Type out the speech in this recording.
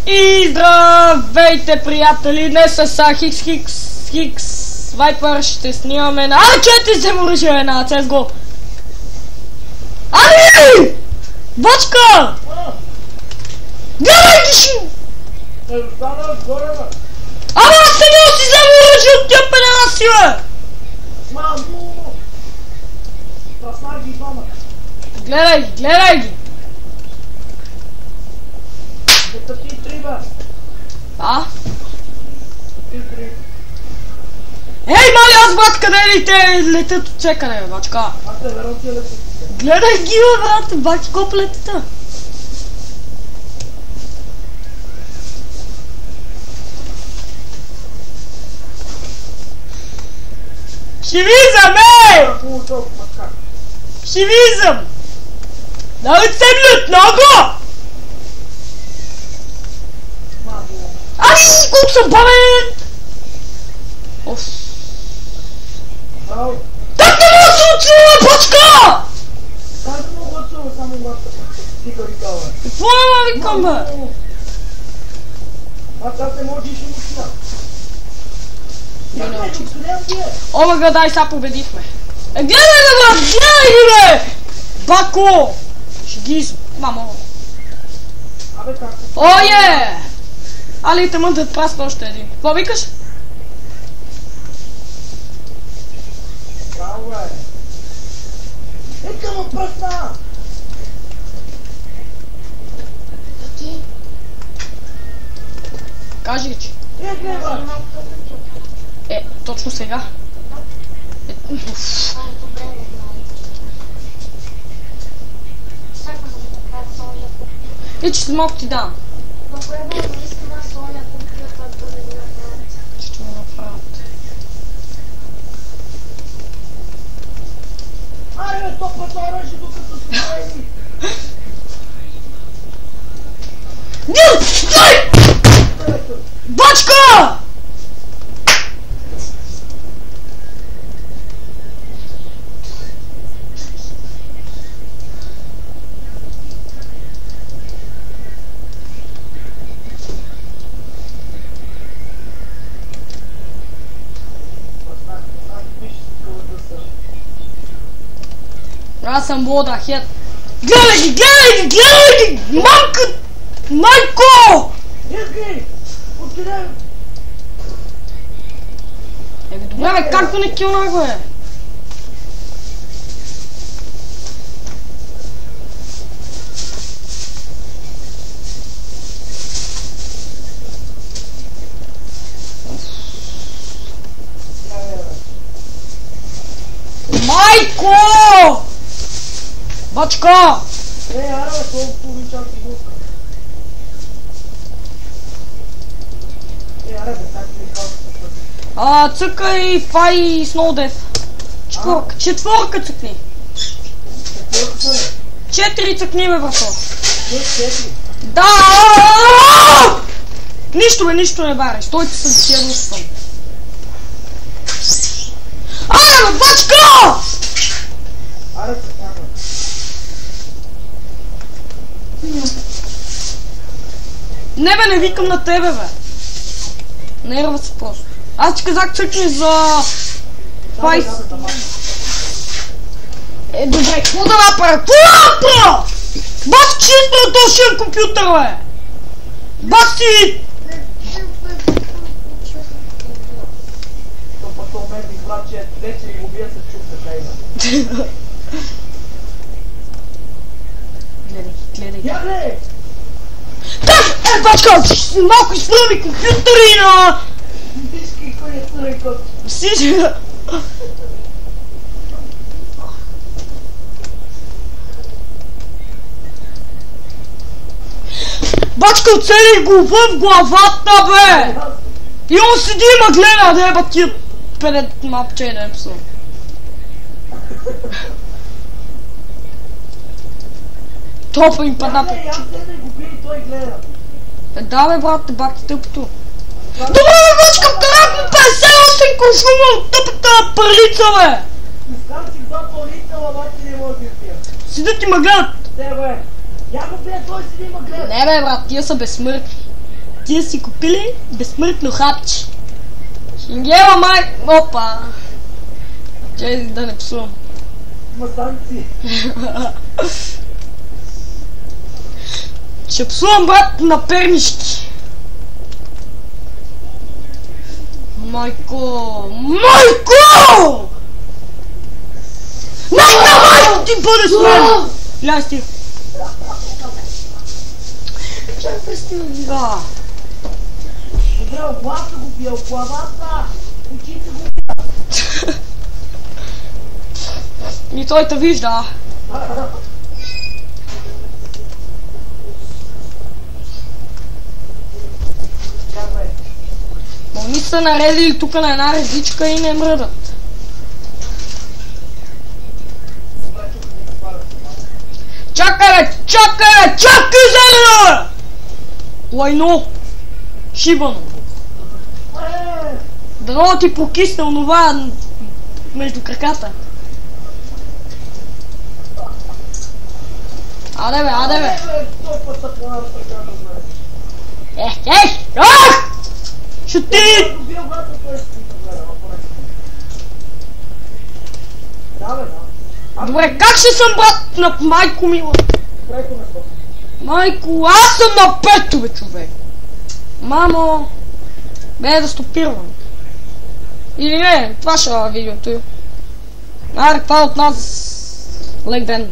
И здравейте, приятели! Днес с Хикс Вайпър ще снимаме на... Чуете се оръжие на CSGO! Ами! Бачка! Гледай ги ши! Ама аз се не си взема оръжие от тя педераси, бе! Мамо! Праснах ги двамата. Гледай ги! Дето ти триба. А? Ти три. Ей, мали, аз брат, къде ли те летят от всекъде, бе, бачка? Аз те верам ти летят. Гледай ги, бе, брат, бачи коп летата. Шивизъм, ей! Шивизъм! Давай се блюд, много! Ай, колко съм бавен! Оф. Как не мога да се отчува, бачка? Как не мога да се отчува, само гласа. Тика викава. Какво не ма викам, бе? Аз не може и ще му сня. Не научи. Къде? Омега, дай, сега победихме. Гледай, бе, брат, гледай ги, бе! Бако! Шигизм, мамо. Абе как? Ое! Али, те мън да прасна още един. Какво викаш? Браво, бе. Искам от пръсна! Кажи, че. Гледа! Точно сега. Че след малко ти дам. Ще му направят. Айде, топата оръжие, докато се прави! Стой! Бачка! Аз съм вода, хет. Гледай ги! Майко! Изги! Откъде? Добре, бе, както не килнах, бе? Майко! Бачка! Аре, бе, толкова половин час и глупка. Аре, бе, как ми казваш? Цъкай Фай Сноудев. Четворка цъкни. Четири цъкни, бе, брато. Да! Нищо не бари. Стойте с тия лупвам. Бе, бачка! Аре, цъкнява. Не, бе, не викам на тебе, бе. Нерва се просто. Аз ти казах цъкни за... Файс. Добре, какво да направя? Бас, че изпра този компютър, бе! Бас ти! То мен ми брат, че вече и го бия се чука, кайна. Гледай. Я гледай! Как? Бачка, малко изпръви компютъри на... Вижки, кой е тъй кот. Всички... Бачка, оцелих го в главата, бе! И он седи и ма гледа, да еба тия пред мапче, не псо. Топа им падна по... Я гледай го би и той гледа. Да, бе, брат, бак ти тъпото. Добре, бе, бачка, вкарах ми 58 консума от тъпата пърлица, бе! Искам си два пълнителна, обаче не може да пия. Седят и ма гледат. Те, бе. Я го пия, той седи и ма гледа. Не, бе, брат, тия са безсмъртни. Тия си купили безсмъртно хапче. Шенгела май... Опа! Чай да не псувам. Има санкции. Ще псувам, брат, на пернишки. Майко! Майко! Нека майко ти бъде с мен! Ляй стих. Чай престина. Да. Добре, главата го бия, главата! Очите го бия! И той те вижда. Они са наредили тук на една резичка и не мръдат. Чакай, зелено! Лайно! Шибано! Дано ти прокисне онова между краката. Аде бе! Шути! Добре, как ще съм брат на майко мила? Майко, аз съм на пето, бе, човек. Мамо, бе да стопирам. Или не, това ще е видеото. Аре, това от нас. Лек ден.